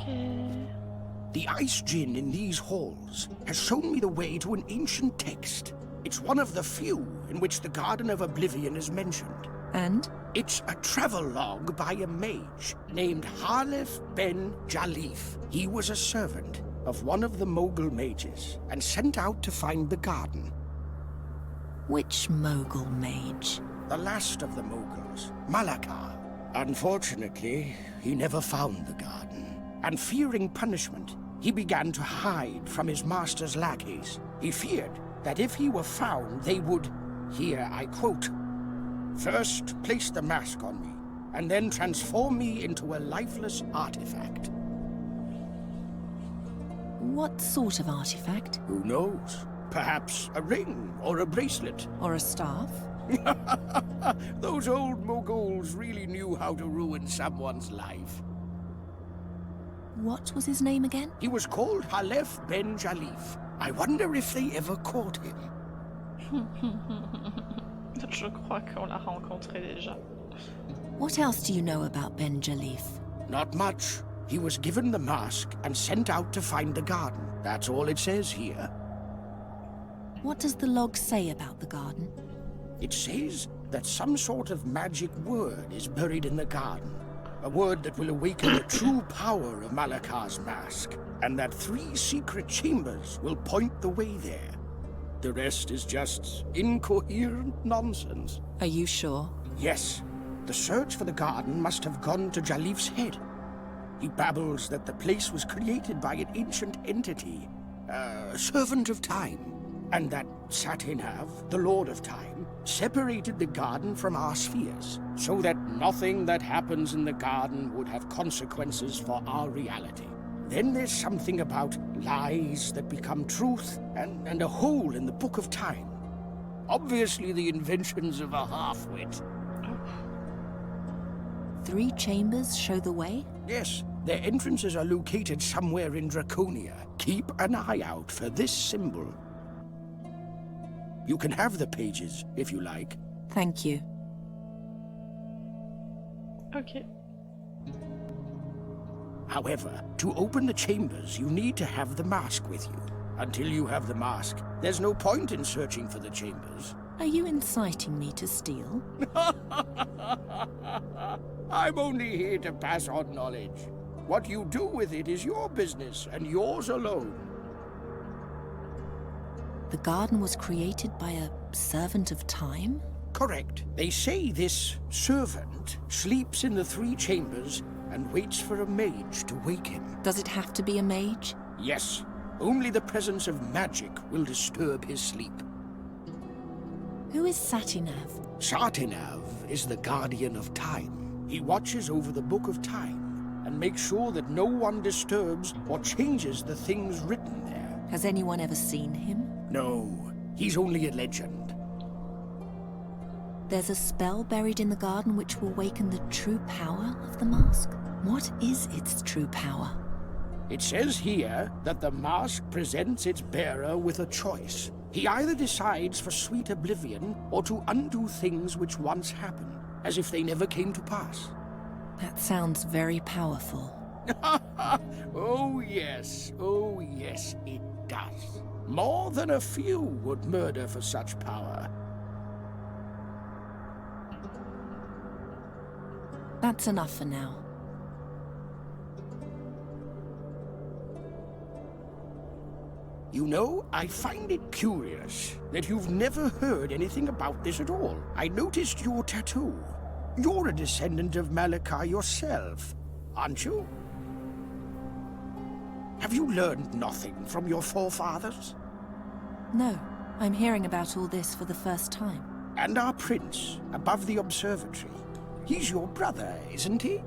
Okay. The ice djinn in these halls has shown me the way to an ancient text. It's one of the few in which the Garden of Oblivion is mentioned. And? It's a travelogue by a mage named Halef ben Jalif. He was a servant of one of the Mogul mages and sent out to find the garden. Which Mogul mage? The last of the Moguls, Malakar. Unfortunately, he never found the garden, and fearing punishment, he began to hide from his master's lackeys. He feared that if he were found, they would, here I quote, "First place the mask on me, and then transform me into a lifeless artifact." What sort of artifact? Who knows? Perhaps a ring or a bracelet. Or a staff? Those old Moguls really knew how to ruin someone's life. What was his name again? He was called Halef ben Jalif. I wonder if they ever caught him. Je crois qu'on l'a rencontré déjà. What else do you know about Ben Jalif? Not much. He was given the mask and sent out to find the garden. That's all it says here. What does the log say about the garden? It says that some sort of magic word is buried in the garden. A word that will awaken the true power of Malakar's mask, and that 3 secret chambers will point the way there. The rest is just incoherent nonsense. Are you sure? Yes. The search for the garden must have gone to Jalif's head. He babbles that the place was created by an ancient entity, a servant of time, and that Satinav, the Lord of Time, separated the garden from our spheres, so that nothing that happens in the garden would have consequences for our reality. Then there's something about lies that become truth, and a hole in the Book of Time. Obviously the inventions of a half-wit. 3 chambers show the way? Yes, their entrances are located somewhere in Draconia. Keep an eye out for this symbol. You can have the pages, if you like. Thank you. Ok. However, to open the chambers, you need to have the mask with you. Until you have the mask, there's no point in searching for the chambers. Are you inciting me to steal? I'm only here to pass on knowledge. What you do with it is your business, and yours alone. The garden was created by a servant of time? Correct. They say this servant sleeps in the 3 chambers and waits for a mage to wake him. Does it have to be a mage? Yes. Only the presence of magic will disturb his sleep. Who is Satinav? Satinav is the guardian of time. He watches over the Book of Time and makes sure that no one disturbs or changes the things written there. Has anyone ever seen him? No, he's only a legend. There's a spell buried in the garden which will waken the true power of the mask? What is its true power? It says here that the mask presents its bearer with a choice. He either decides for sweet oblivion or to undo things which once happened, as if they never came to pass. That sounds very powerful. Oh yes, it does. More than a few would murder for such power. That's enough for now. You know, I find it curious that you've never heard anything about this at all. I noticed your tattoo. You're a descendant of Malakar yourself, aren't you? Have you learned nothing from your forefathers? No, I'm hearing about all this for the first time. And our prince, above the observatory, he's your brother, isn't he?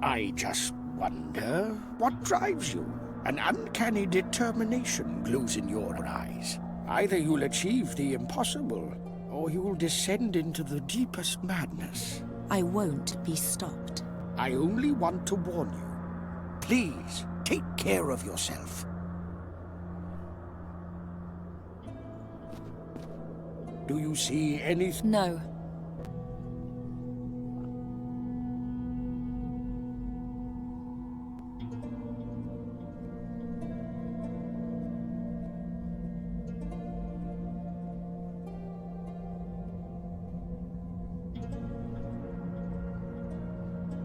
I just wonder what drives you. An uncanny determination glows in your eyes. Either you'll achieve the impossible, or you'll descend into the deepest madness. I won't be stopped. I only want to warn you. Please, take care of yourself. Do you see anything? No.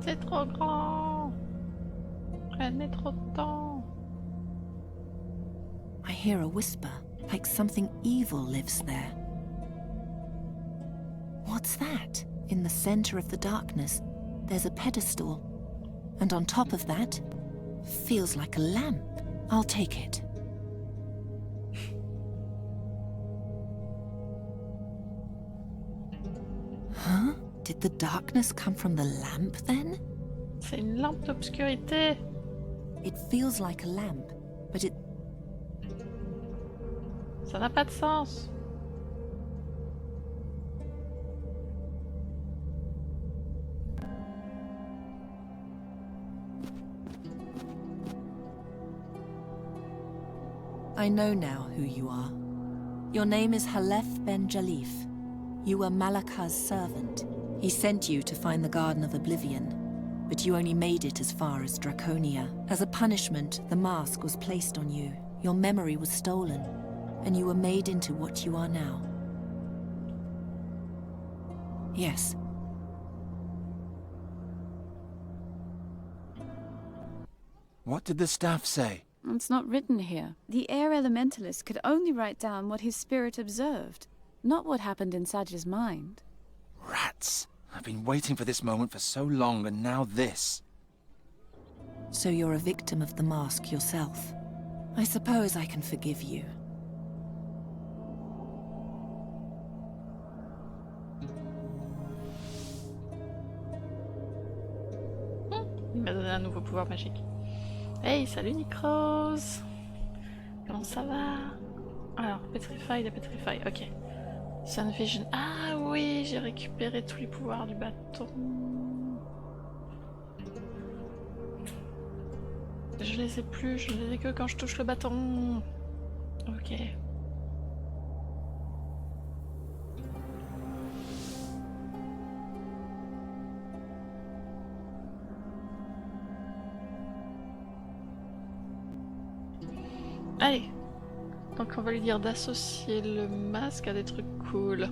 C'est trop grand. Elle met trop de temps. I hear a whisper, like something evil lives there. What's that? In the center of the darkness, there's a pedestal. And on top of that, feels like a lamp. I'll take it. Huh? Did the darkness come from the lamp then? C'est une lampe d'obscurité. It feels like a lamp, but it... Ça n'a pas de sens. I know now who you are. Your name is Halef ben Jalif. You were Malaka's servant. He sent you to find the Garden of Oblivion, but you only made it as far as Draconia. As a punishment, the mask was placed on you. Your memory was stolen, and you were made into what you are now. Yes. What did the staff say? It's not written here. The air elementalist could only write down what his spirit observed, not what happened inside his mind. Rats! I've been waiting for this moment for so long, and now this. So you're a victim of the mask yourself. I suppose I can forgive you. Il m'a donné un nouveau pouvoir magique. Hey, salut Nicrose. Comment ça va? Alors, Petrify de Petrify, ok. Sun Vision. Ah oui, j'ai récupéré tous les pouvoirs du bâton. Je les ai plus, je les ai que quand je touche le bâton. Ok. Allez. Donc on va lui dire d'associer le masque à des trucs cool.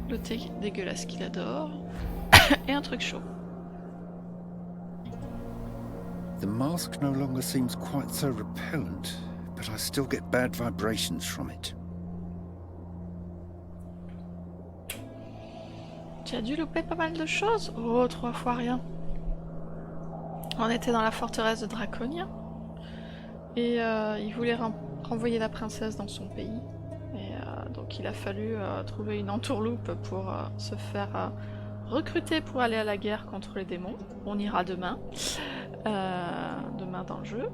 Le thé dégueulasse qu'il adore. Et un truc chaud. The mask no longer seems quite so repellent, but I still get bad vibrations from it. Tu as dû louper pas mal de choses. Oh, 3 fois rien. On était dans la forteresse de Draconia. Et il voulait renvoyer la princesse dans son pays. Et donc il a fallu trouver une entourloupe pour se faire recruter pour aller à la guerre contre les démons. On ira demain. Demain dans le jeu.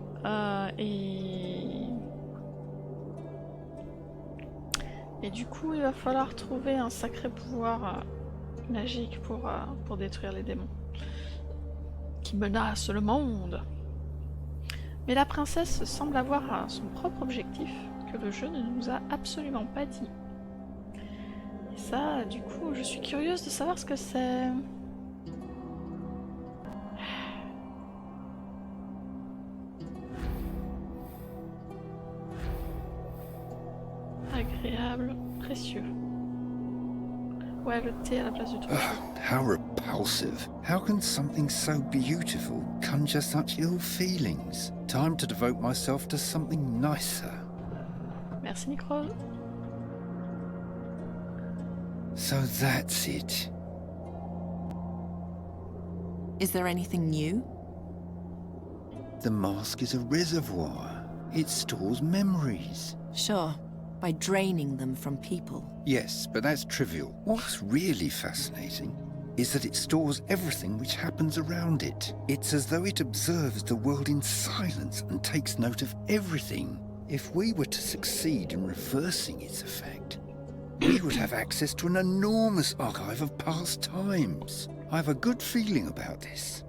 Et du coup il va falloir trouver un sacré pouvoir magique pour détruire les démons qui menacent le monde. Mais la princesse semble avoir son propre objectif que le jeu ne nous a absolument pas dit. Et ça, du coup, je suis curieuse de savoir ce que c'est. Agréable, précieux. Ouais, le thé à la place du truc. How repulsive. How can something so beautiful conjure such ill feelings? Time to devote myself to something nicer. Merci, Nicrose. So that's it. Is there anything new? The mask is a reservoir. It stores memories. Sure, by draining them from people. Yes, but that's trivial. What's really fascinating is that it stores everything which happens around it. It's as though it observes the world in silence and takes note of everything. If we were to succeed in reversing its effect, we would have access to an enormous archive of past times. I have a good feeling about this.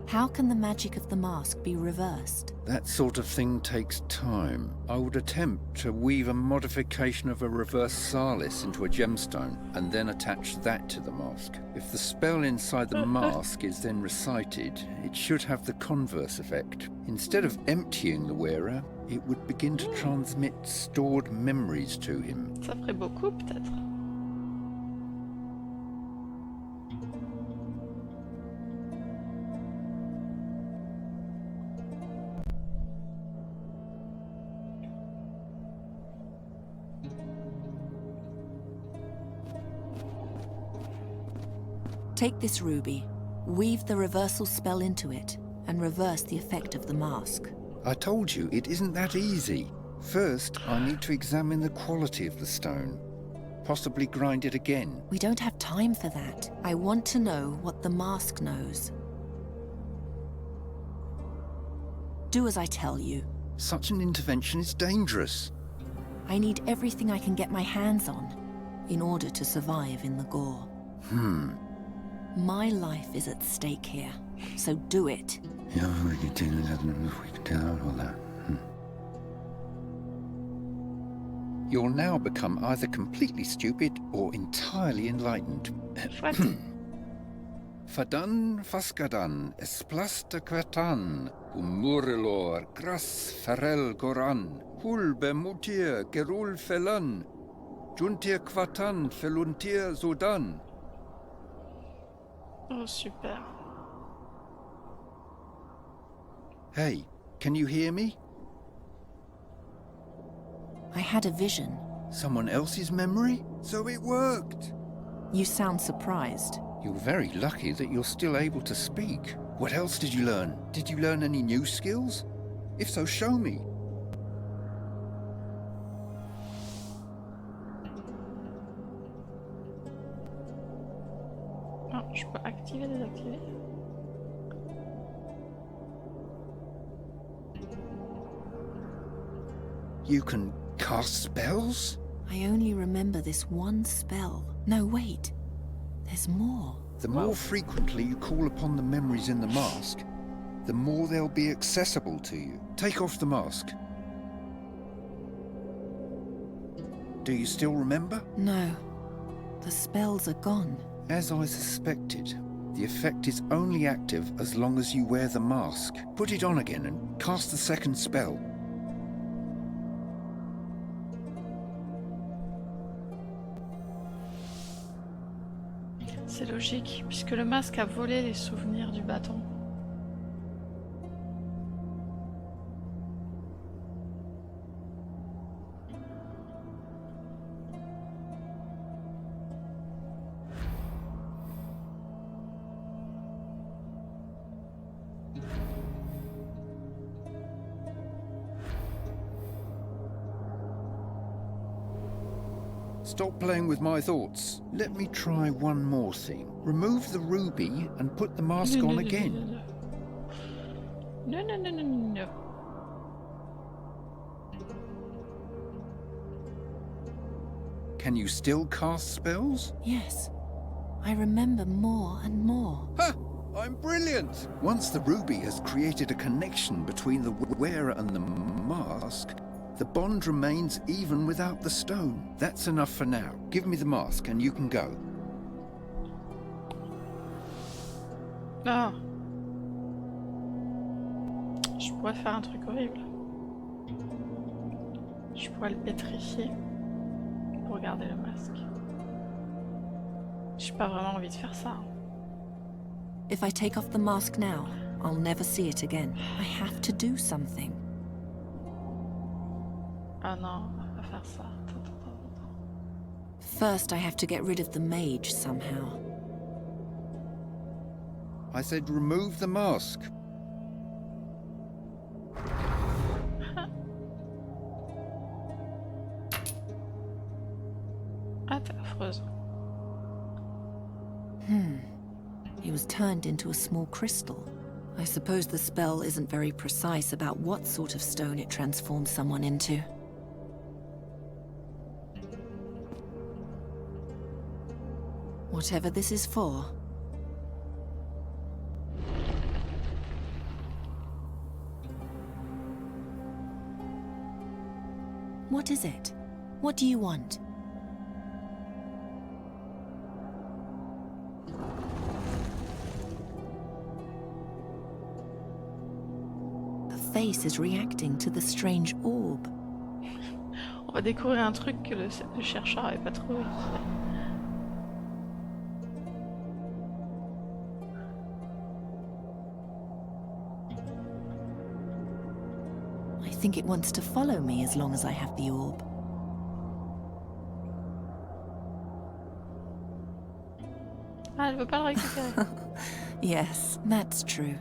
How can the magic of the mask be reversed? That sort of thing takes time. I would attempt to weave a modification of a reverse Salis into a gemstone and then attach that to the mask. If the spell inside the mask is then recited, it should have the converse effect. Instead of emptying the wearer, it would begin to transmit stored memories to him. Ça ferait beaucoup, peut-être. Take this ruby, weave the reversal spell into it, and reverse the effect of the mask. I told you, it isn't that easy. First, I need to examine the quality of the stone. Possibly grind it again. We don't have time for that. I want to know what the mask knows. Do as I tell you. Such an intervention is dangerous. I need everything I can get my hands on in order to survive in the gore. My life is at stake here, so do it. You'll now become either completely stupid or entirely enlightened. Chouette. Fadan faskadan esplasta quatan, umurilor gras farel goran, hulbe mutir gerul felan, juntir quatan feluntir zodan. Oh, super. Hey, can you hear me? I had a vision. Someone else's memory? So it worked! You sound surprised. You're very lucky that you're still able to speak. What else did you learn? Did you learn any new skills? If so, show me. Ah, je peux activer, désactiver. You can cast spells? I only remember this one spell. No, wait. There's more. The more frequently you call upon the memories in the mask, the more they'll be accessible to you. Take off the mask. Do you still remember? No. The spells are gone. As I suspected, the effect is only active as long as you wear the mask. Put it on again and cast the second spell. C'est logique, puisque le masque a volé les souvenirs du bâton. Stop playing with my thoughts. Let me try one more thing. Remove the ruby and put the mask on again. No, no, no, no, no, no. Can you still cast spells? Yes. I remember more and more. Ha! I'm brilliant! Once the ruby has created a connection between the wearer and the mask, the bond remains even without the stone. That's enough for now. Give me the mask and you can go. Ah. Je pourrais faire un truc horrible. Je pourrais le pétrifier pour garder le masque. J'ai pas vraiment envie de faire ça. If I take off the mask now, I'll never see it again. I have to do something. Ah non, on va pas faire ça. Attends. First, I have to get rid of the mage somehow. I said remove the mask. Ah, t'es affreuse. He was turned into a small crystal. I suppose the spell isn't very precise about what sort of stone it transforms someone into. Whatever this is for. What is it? What do you want? The face is reacting to the strange orb. On va découvrir un truc que le chercheur avait pas trouvé. I think it wants to follow me as long as I have the orb. Ah, elle veut pas le récupérer. Yes, that's true.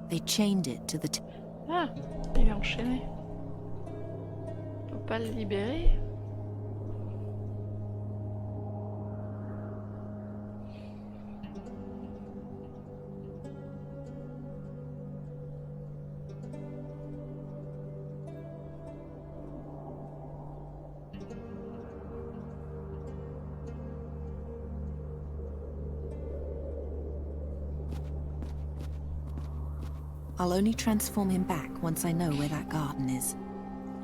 They chained it to the Ah, il est enchaîné. On peut pas le libérer. I'll only transform him back once I know where that garden is.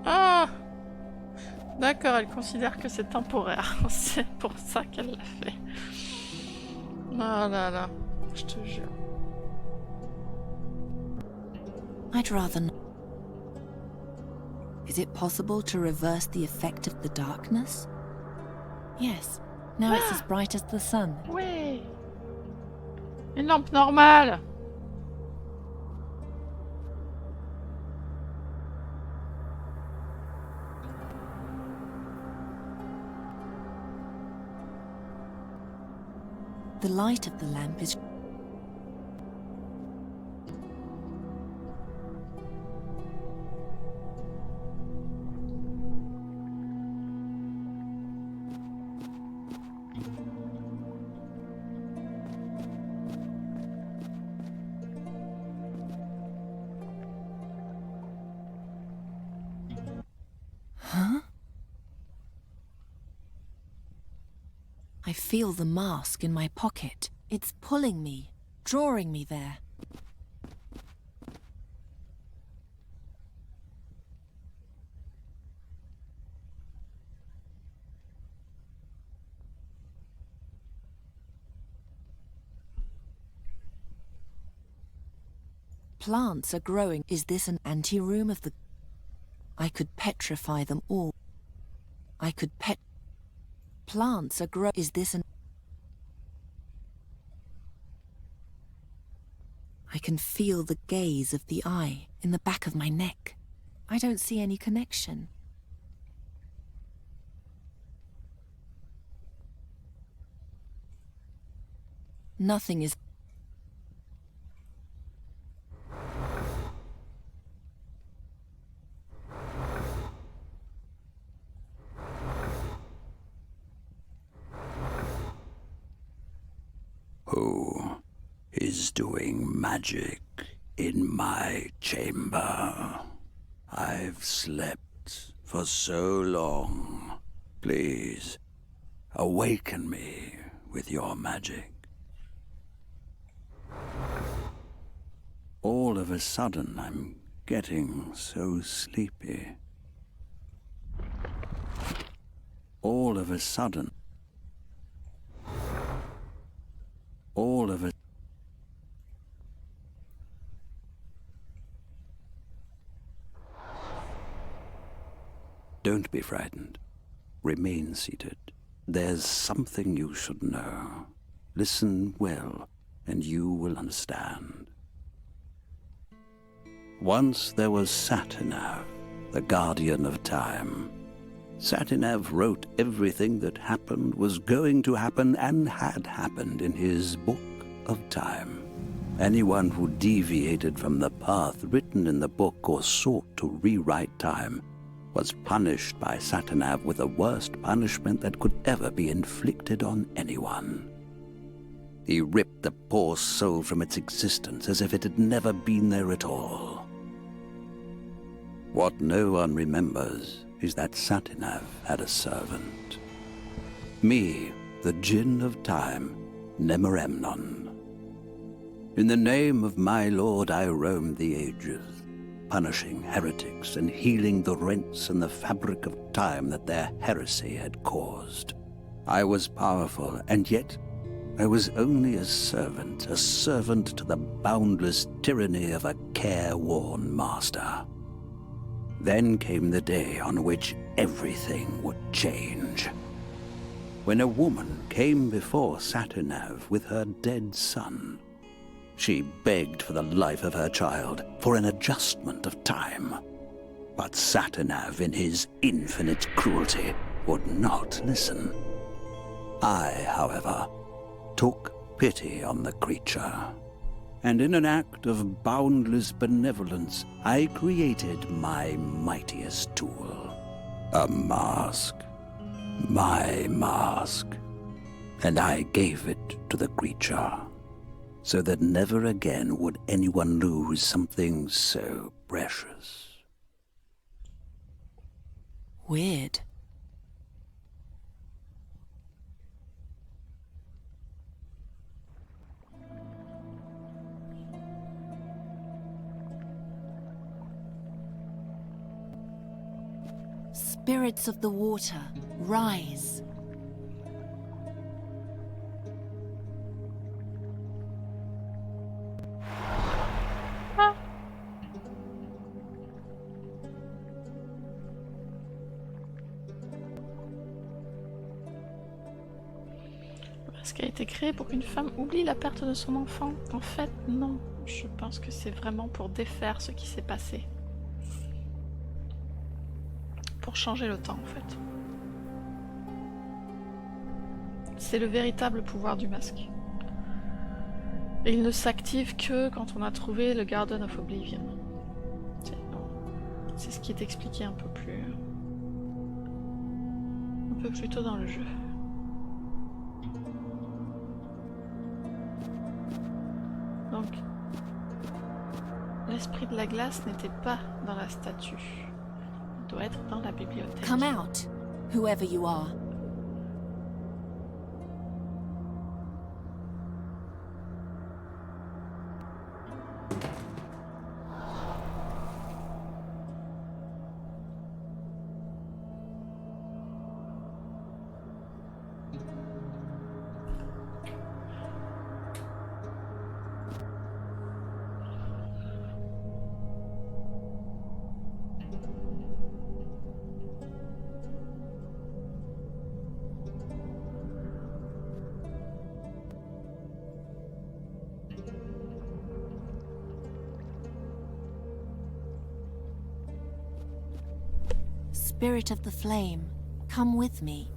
Ah, d'accord, elle considère que c'est temporaire. C'est pour ça qu'elle l'a fait. Oh là là, je te jure. I'd rather not. Is it possible to reverse the effect of the darkness? Yes. Now it's as bright as the sun. Ouais. Une lampe normale. The light of the lamp is... Huh? I feel the mask in my pocket. It's pulling me, drawing me there. Plants are growing. Is this an anteroom of the... I could petrify them all. I could Plants are growing. Is this an... I can feel the gaze of the eye in the back of my neck. I don't see any connection. Nothing is... Who is doing magic in my chamber? I've slept for so long. Please, awaken me with your magic. All of a sudden, I'm getting so sleepy. All of a sudden, Don't be frightened. Remain seated. There's something you should know. Listen well, and you will understand. Once there was Satinav, the guardian of time. Satinav wrote everything that happened, was going to happen, and had happened in his book of time. Anyone who deviated from the path written in the book or sought to rewrite time was punished by Satinav with the worst punishment that could ever be inflicted on anyone. He ripped the poor soul from its existence as if it had never been there at all. What no one remembers is that Satinav had a servant. Me, the Djinn of Time, Nemoremnon. In the name of my lord I roamed the ages, punishing heretics and healing the rents in the fabric of time that their heresy had caused. I was powerful, and yet I was only a servant to the boundless tyranny of a careworn master. Then came the day on which everything would change. When a woman came before Saturnav with her dead son. She begged for the life of her child, for an adjustment of time. But Saturnav, in his infinite cruelty, would not listen. I, however, took pity on the creature, and in an act of boundless benevolence, I created my mightiest tool. A mask. My mask. And I gave it to the creature, so that never again would anyone lose something so precious. Weird. Spirits of the water, rise. Parce qu'elle a été créée pour qu'une femme oublie la perte de son enfant. En fait, non. Je pense que c'est vraiment pour défaire ce qui s'est passé. Pour changer le temps, en fait. C'est le véritable pouvoir du masque. Et il ne s'active que quand on a trouvé le Garden of Oblivion. C'est ce qui est expliqué un peu plus tôt dans le jeu. Donc, l'esprit de la glace n'était pas dans la statue. Il doit être dans la bibliothèque. Come out, whoever you are. Spirit of the flame, come with me.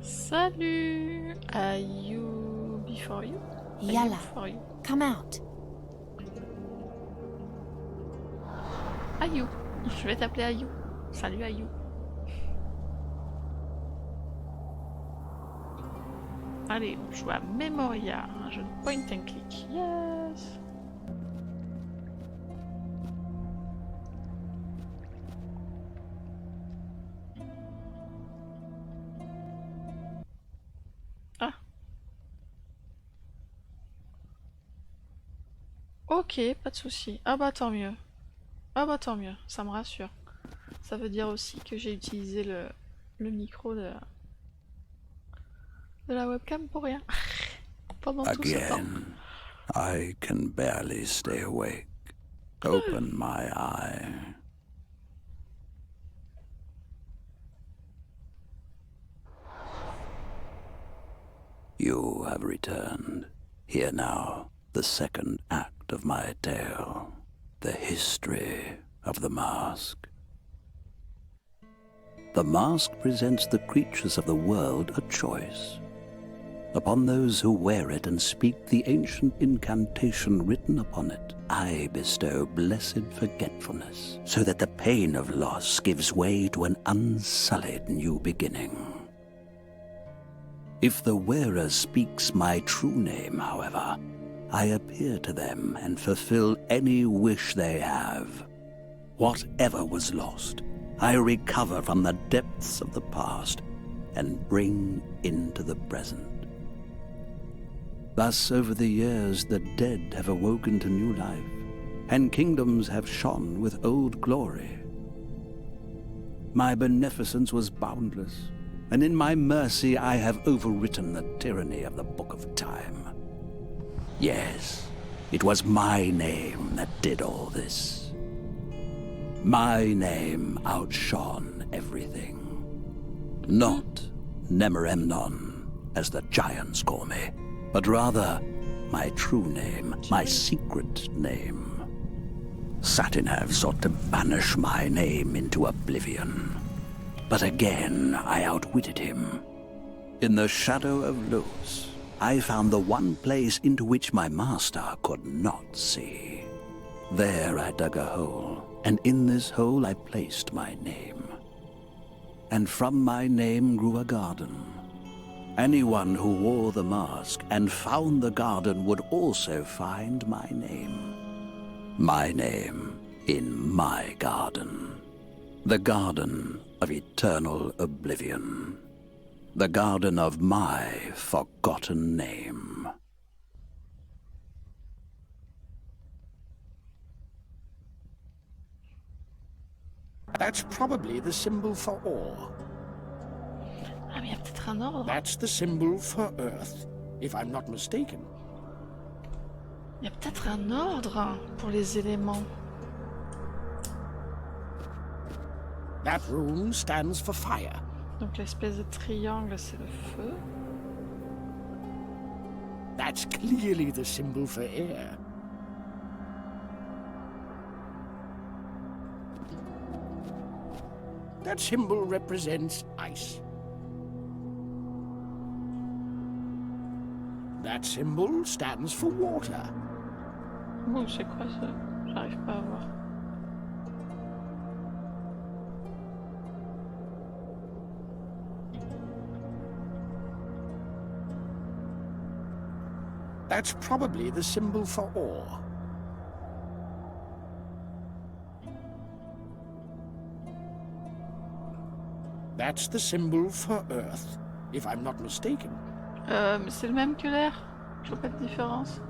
Salut! Are you before you? Yalla, Before you. come out. Ayu. Je vais t'appeler Ayu. Salut Ayu. Allez, on joue à Memoria, un jeu de point and click. Yes! Ah. Ok, pas de souci. Ah bah tant mieux. Ah bah tant mieux, ça me rassure. Ça veut dire aussi que j'ai utilisé le micro de la webcam pour rien. Pendant tout ce temps. Again, I can barely stay awake. Open my eye. You have returned. Hear now the second act of my tale, the history of the mask. The mask presents the creatures of the world a choice. Upon those who wear it and speak the ancient incantation written upon it, I bestow blessed forgetfulness, so that the pain of loss gives way to an unsullied new beginning. If the wearer speaks my true name, however, I appear to them and fulfill any wish they have. Whatever was lost, I recover from the depths of the past and bring into the present. Thus, over the years, the dead have awoken to new life, and kingdoms have shone with old glory. My beneficence was boundless, and in my mercy I have overwritten the tyranny of the Book of Time. Yes, it was my name that did all this. My name outshone everything. Not Nemeremnon, as the giants call me, but rather my true name, my secret name. Satinav sought to banish my name into oblivion. But again I outwitted him. In the shadow of Los, I found the one place into which my master could not see. There I dug a hole, and in this hole I placed my name. And from my name grew a garden. Anyone who wore the mask and found the garden would also find my name. My name in my garden. The garden of eternal oblivion. The garden of my forgotten name. That's probably the symbol for ore. Ah, mais il y a peut-être un ordre. That's the symbol for earth, if I'm not mistaken. Il y a peut-être un ordre pour les éléments. That rune stands for fire. Donc l'espèce de triangle, c'est le feu. That's clearly the symbol for air. That symbol represents ice. That symbol stands for water. Bon, c'est quoi ça? J'arrive pas à voir. That's probably the symbol for ore. That's the symbol for earth, if I'm not mistaken. Mais c'est le même que l'air. Je vois pas de différence.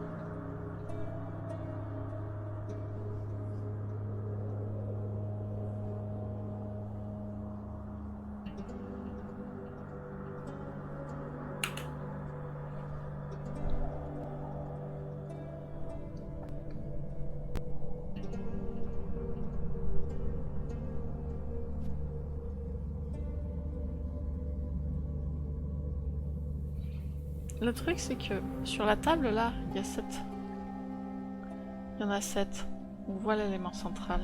Le truc, c'est que sur la table, là, il y a 7. Il y en a 7. On voit l'élément central.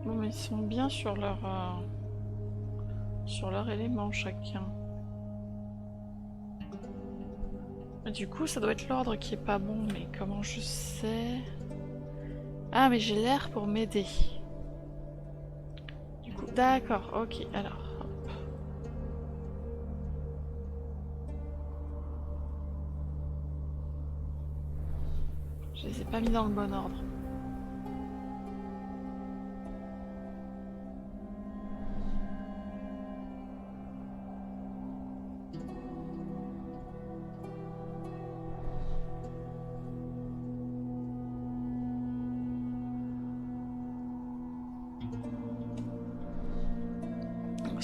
Bon, mais ils sont bien sur leur élément chacun. Du coup, ça doit être l'ordre qui est pas bon, mais comment je sais? Ah, mais j'ai l'air pour m'aider. Du coup, d'accord, ok, alors. Hop. Je les ai pas mis dans le bon ordre.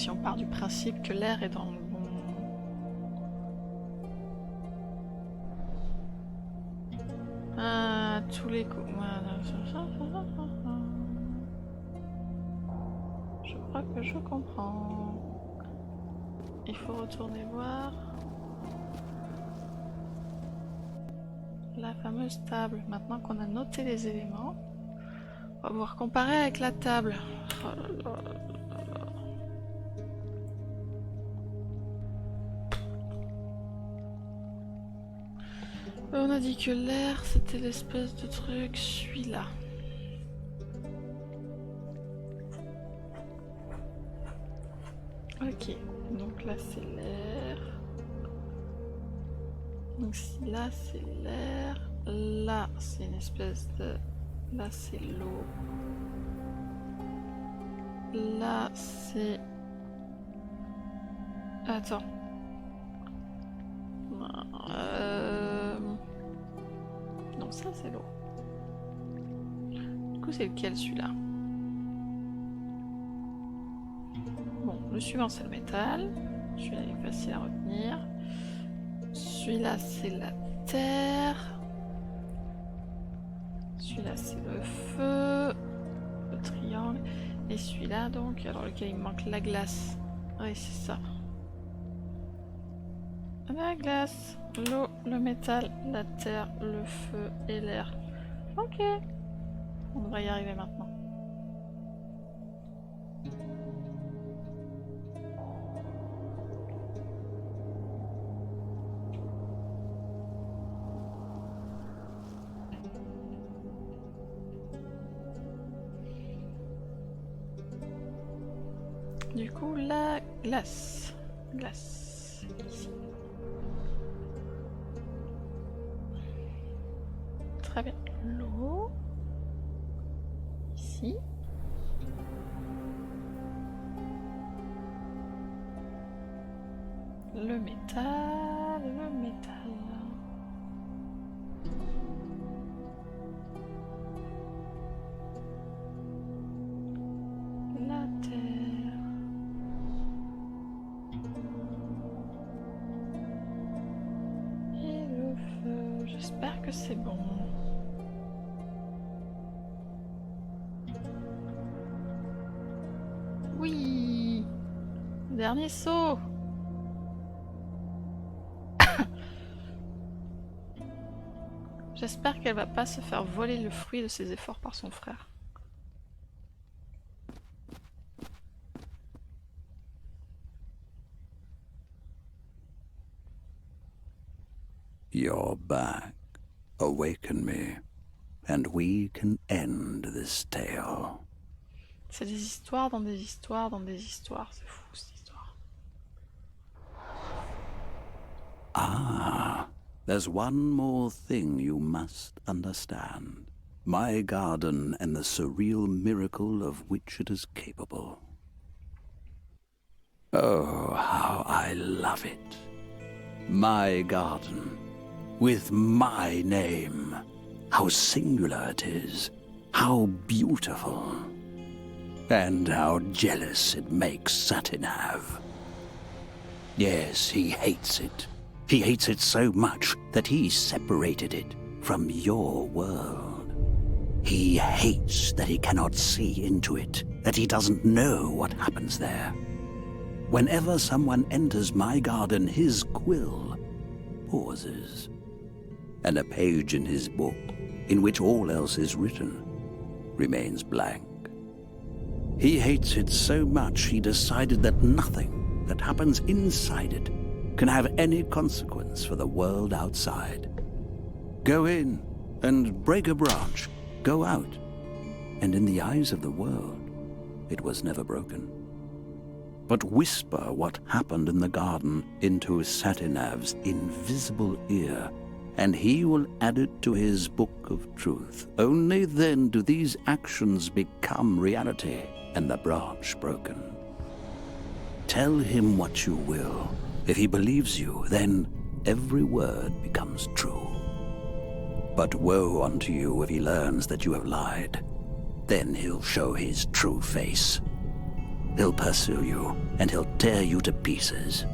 si on part du principe que l'air est dans le bon... tous les coups... Je crois que je comprends. Il faut retourner voir la fameuse table. Maintenant qu'on a noté les éléments, on va pouvoir comparer avec la table. Oh là là là là. On a dit que l'air c'était l'espèce de truc, celui-là. Ok, donc là c'est l'air. Donc si là c'est l'air, là c'est une espèce de... Là c'est l'eau. Là c'est... Attends. Non, ça c'est l'eau. Du coup c'est lequel celui-là? Bon, le suivant c'est le métal. Celui-là il est facile à retenir. Celui-là c'est la terre. Celui-là c'est le feu. Le triangle. Et celui-là donc, alors lequel il me manque? La glace. Oui c'est ça. La glace, l'eau, le métal, la terre, le feu et l'air. Ok. On devrait y arriver maintenant. Du coup, la glace. Glace. Ici. Très bien. L'eau. Ici. Le métal. Le métal. La terre. Et le feu. J'espère que c'est bon. Oui. Dernier saut. J'espère qu'elle va pas se faire voler le fruit de ses efforts par son frère. You're back. Awaken me, and we can end this tale. C'est des histoires dans des histoires dans des histoires. C'est fou cette histoire. Ah, there's one more thing you must understand. My garden and the surreal miracle of which it is capable. Oh, how I love it. My garden, with my name. How singular it is. How beautiful. And how jealous it makes Satinav. Yes, he hates it. He hates it so much that he separated it from your world. He hates that he cannot see into it, that he doesn't know what happens there. Whenever someone enters my garden, his quill pauses, and a page in his book, in which all else is written, remains blank. He hates it so much he decided that nothing that happens inside it can have any consequence for the world outside. Go in and break a branch, go out, and in the eyes of the world, it was never broken. But whisper what happened in the garden into Satinav's invisible ear, and he will add it to his book of truth. Only then do these actions become reality and the branch broken. Tell him what you will. If he believes you, then every word becomes true. But woe unto you if he learns that you have lied. Then he'll show his true face. he'll pursue you, and he'll tear you to pieces.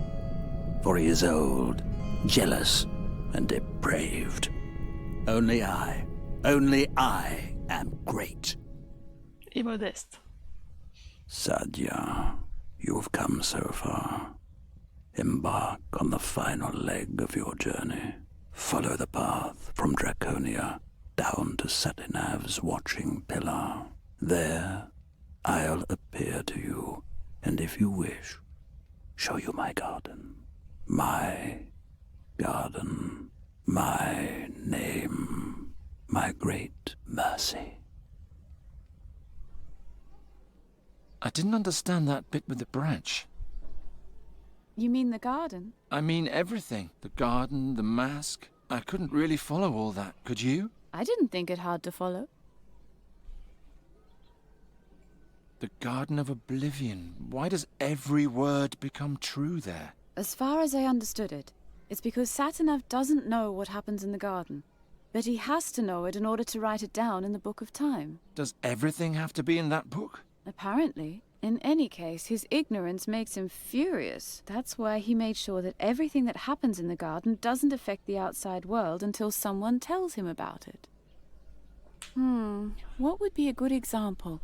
For he is old, jealous, and depraved. Only I am great. Et modeste. Sadia, you've come so far. Embark on the final leg of your journey. Follow the path from Draconia down to Satinav's watching pillar. There, I'll appear to you, and if you wish, show you my garden. My garden. My name. My great mercy. I didn't understand that bit with the branch. You mean the garden? I mean everything. The garden, the mask. I couldn't really follow all that, could you? I didn't think it hard to follow. The Garden of Oblivion. Why does every word become true there? As far as I understood it, it's because Satinav doesn't know what happens in the garden, but he has to know it in order to write it down in the Book of Time. Does everything have to be in that book? Apparently. In any case, his ignorance makes him furious. That's why he made sure that everything that happens in the garden doesn't affect the outside world until someone tells him about it. What would be a good example?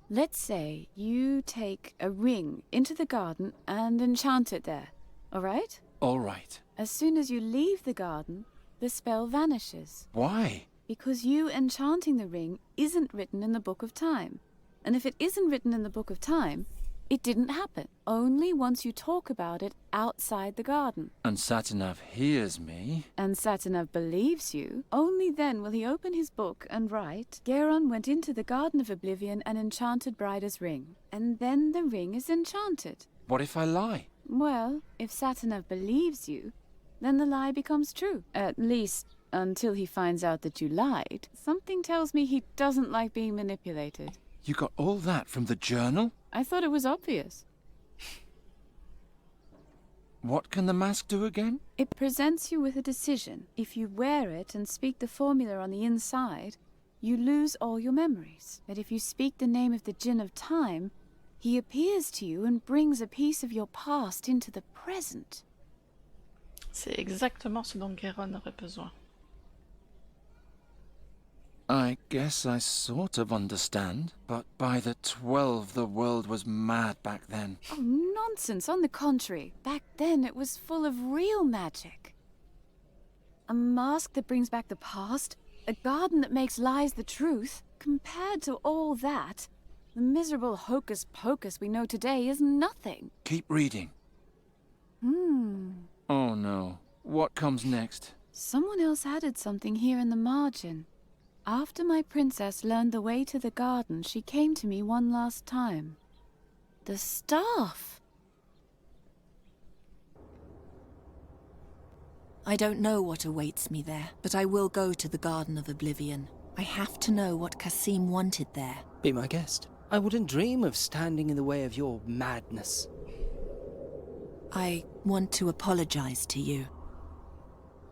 Let's say you take a ring into the garden and enchant it there, all right? All right. As soon as you leave the garden, the spell vanishes. Why? Because you enchanting the ring isn't written in the Book of Time. And if it isn't written in the Book of Time, it didn't happen. Only once you talk about it outside the garden. And Satinav hears me. And Satinav believes you. Only then will he open his book and write, Geron went into the Garden of Oblivion and enchanted Brida's ring. And then the ring is enchanted. What if I lie? Well, if Satinav believes you, then the lie becomes true. At least, until he finds out that you lied. Something tells me he doesn't like being manipulated. You got all that from the journal? I thought it was obvious. What can the mask do again? It presents you with a decision. If you wear it and speak the formula on the inside, you lose all your memories. But if you speak the name of the Djinn of Time, he appears to you and brings a piece of your past into the present. C'est exactement ce dont Geron aurait besoin. I guess I sort of understand, but by the 12 the world was mad back then. Oh, nonsense. On the contrary, back then it was full of real magic. A mask that brings back the past, a garden that makes lies the truth. Compared to all that, the miserable hocus-pocus we know today is nothing. Keep reading. Oh no. What comes next? Someone else added something here in the margin. After my princess learned the way to the garden, she came to me one last time. The staff! I don't know what awaits me there, but I will go to the Garden of Oblivion. I have to know what Kasim wanted there. Be my guest. I wouldn't dream of standing in the way of your madness. I want to apologize to you.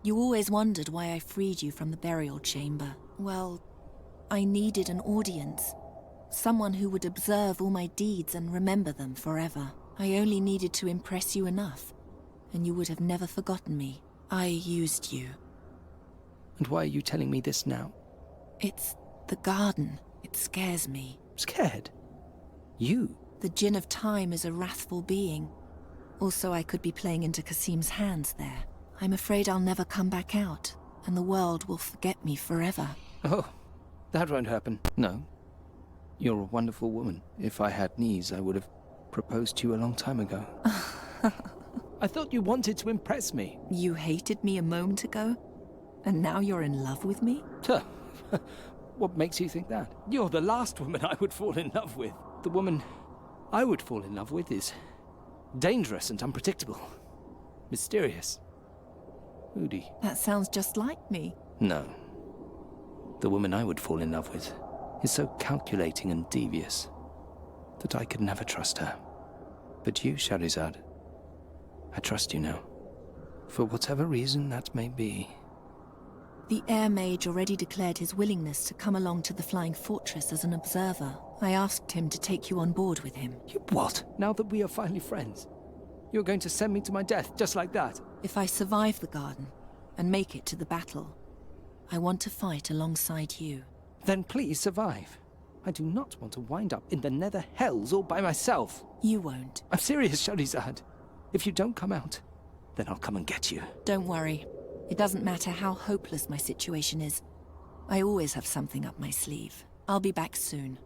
You always wondered why I freed you from the burial chamber. Well, I needed an audience. Someone who would observe all my deeds and remember them forever. I only needed to impress you enough, and you would have never forgotten me. I used you. And why are you telling me this now? It's the garden. It scares me. Scared? You? The Djinn of Time is a wrathful being. Also, I could be playing into Kasim's hands there. I'm afraid I'll never come back out, and the world will forget me forever. Oh, that won't happen. No. You're a wonderful woman. If I had knees, I would have proposed to you a long time ago. I thought you wanted to impress me. You hated me a moment ago, and now you're in love with me? What makes you think that? You're the last woman I would fall in love with. The woman I would fall in love with is dangerous and unpredictable. Mysterious. Moody. That sounds just like me. No. The woman I would fall in love with is so calculating and devious that I could never trust her. But you, Shahrazad, I trust you now. For whatever reason that may be. The air mage already declared his willingness to come along to the Flying Fortress as an observer. I asked him to take you on board with him. You what? Now that we are finally friends, you're going to send me to my death just like that? If I survive the garden and make it to the battle, I want to fight alongside you. Then please survive. I do not want to wind up in the nether hells all by myself. You won't. I'm serious, Shahrazad. If you don't come out, then I'll come and get you. Don't worry. It doesn't matter how hopeless my situation is. I always have something up my sleeve. I'll be back soon.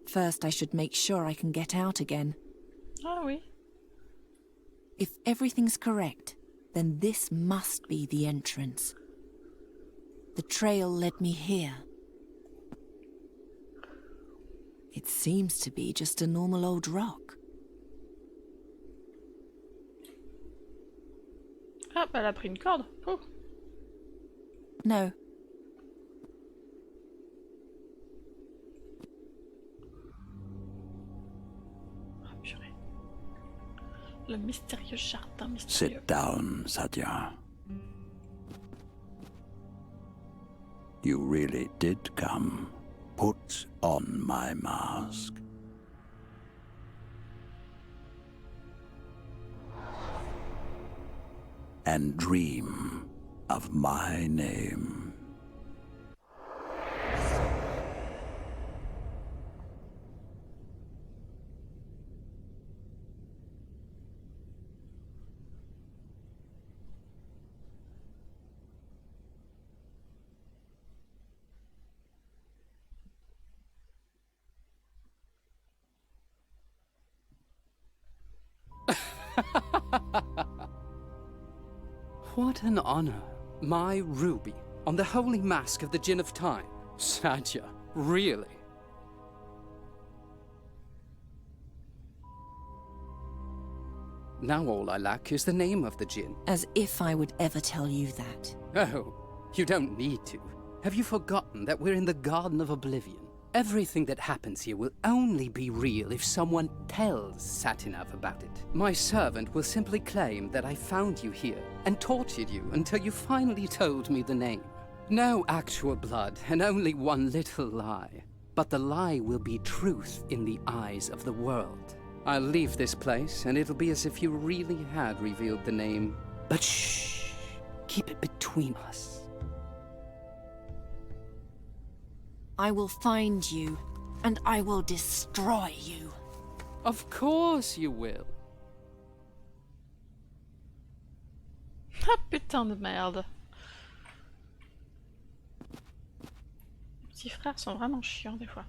First, I should make sure I can get out again. Ah oui. If everything's correct, then this must be the entrance. The trail led me here. It seems to be just a normal old rock. Ah, bah elle a pris une corde. Oh. No. Ah, purée. Le mystérieux jardin mystérieux. Sit down, Satya. You really did come. Put on my mask. And dream of my name. What an honor. My ruby on the holy mask of the Djinn of Time. Satya, really? Now all I lack is the name of the Djinn. As if I would ever tell you that. Oh, you don't need to. Have you forgotten that we're in the Garden of Oblivion? Everything that happens here will only be real if someone tells Satinav about it. My servant will simply claim that I found you here and tortured you until you finally told me the name. No actual blood and only one little lie. But the lie will be truth in the eyes of the world. I'll leave this place and it'll be as if you really had revealed the name. But shh, keep it between us. I will find you, and I will destroy you. Of course you will. Ah putain de merde. Les petits frères sont vraiment chiants des fois.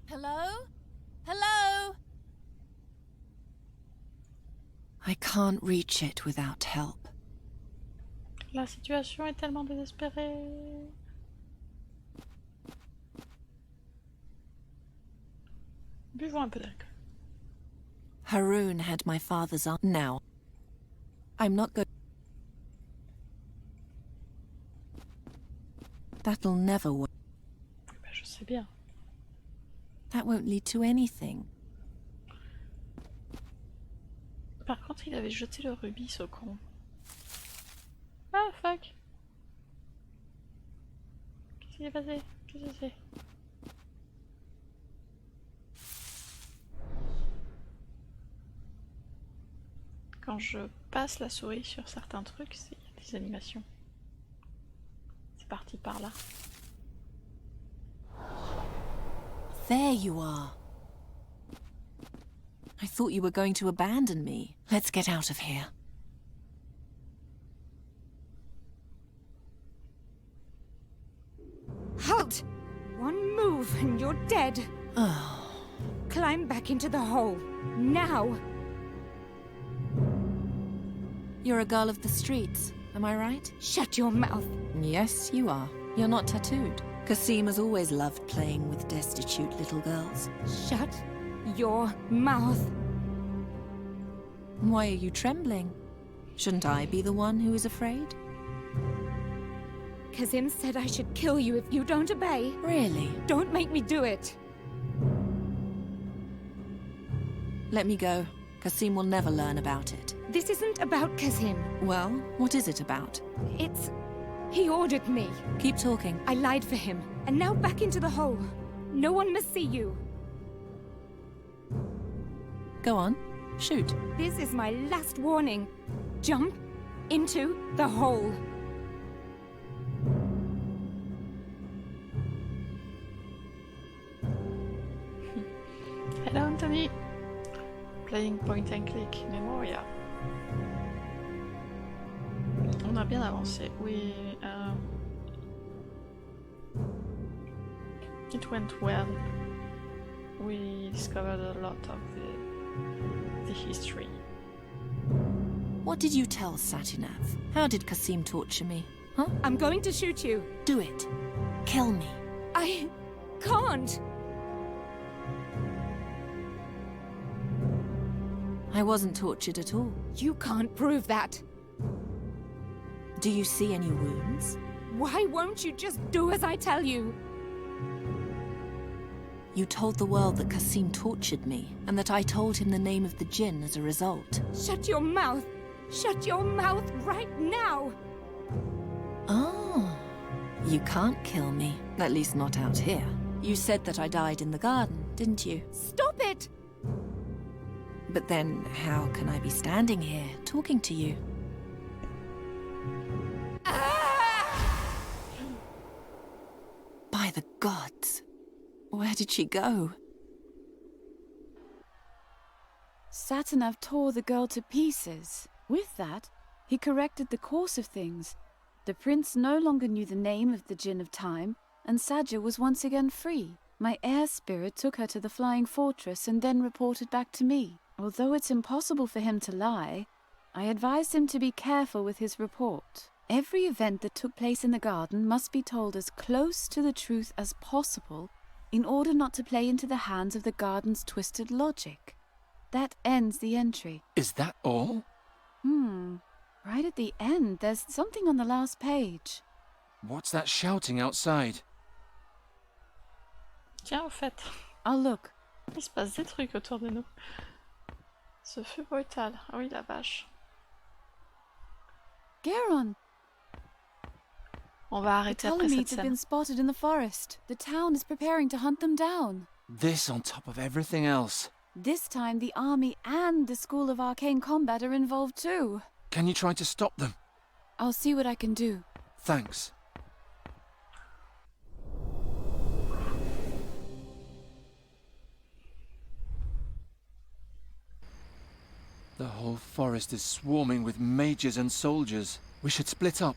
Hello? Hello? I can't reach it without help. La situation est tellement désespérée. Buvons un peu d'alcool. Haroun had my father's arm. Now, I'm not going. That'll never work. Bah, je sais bien. That won't lead to anything. Par contre, il avait jeté le rubis, ce con. Ah, fuck. Qu'est-ce qui est passé? Qu'est-ce que c'est? Quand je passe la souris sur certains trucs, il y a des animations. C'est parti par là. There you are. I thought you were going to abandon me. Let's get out of here. Halt! One move and you're dead. Oh. Climb back into the hole. Now! You're a girl of the streets, am I right? Shut your mouth. Yes, you are. You're not tattooed. Kasim has always loved playing with destitute little girls. Shut your mouth. Why are you trembling? Shouldn't I be the one who is afraid? Kazim said I should kill you if you don't obey. Really? Don't make me do it. Let me go. Kasim will never learn about it. This isn't about Kazim. Well, what is it about? It's... He ordered me. Keep talking. I lied for him. And now back into the hole. No one must see you. Go on. Shoot. This is my last warning. Jump into the hole. Hello Anthony. Playing point and click Memoria. On a bien avancé. It went well. We discovered a lot of the history. What did you tell Satinav? How did Kasim torture me? Huh? I'm going to shoot you. Do it. Kill me. I can't. I wasn't tortured at all. You can't prove that. Do you see any wounds? Why won't you just do as I tell you? You told the world that Kasim tortured me, and that I told him the name of the djinn as a result. Shut your mouth! Shut your mouth right now! Oh, you can't kill me. At least not out here. You said that I died in the garden, didn't you? Stop it! But then, how can I be standing here, talking to you? By the gods! Where did she go? Satinav tore the girl to pieces. With that, he corrected the course of things. The prince no longer knew the name of the Djinn of Time, and Saja was once again free. My air spirit took her to the flying fortress and then reported back to me. Although it's impossible for him to lie, I advised him to be careful with his report. Every event that took place in the garden must be told as close to the truth as possible in order not to play into the hands of the garden's twisted logic. That ends the entry. Is that all? Right at the end, there's something on the last page. What's that shouting outside? Tiens, au fait, I'll look. il se passe des trucs autour de nous. Ce fut brutal. Ah oui, la vache. Garon! On va arrêter après cette Ptolemies have scène. been spotted in the forest. The town is preparing to hunt them down. This on top of everything else. This time the army and the School of Arcane Combat are involved too. Can you try to stop them? I'll see what I can do. Thanks. The whole forest is swarming with mages and soldiers. We should split up.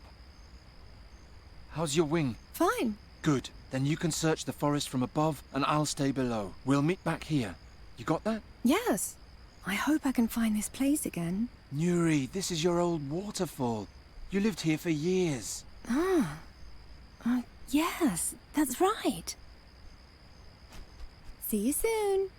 How's your wing? Fine. Good. Then you can search the forest from above and I'll stay below. We'll meet back here. You got that? Yes. I hope I can find this place again. Nuri, this is your old waterfall. You lived here for years. Yes, that's right. See you soon.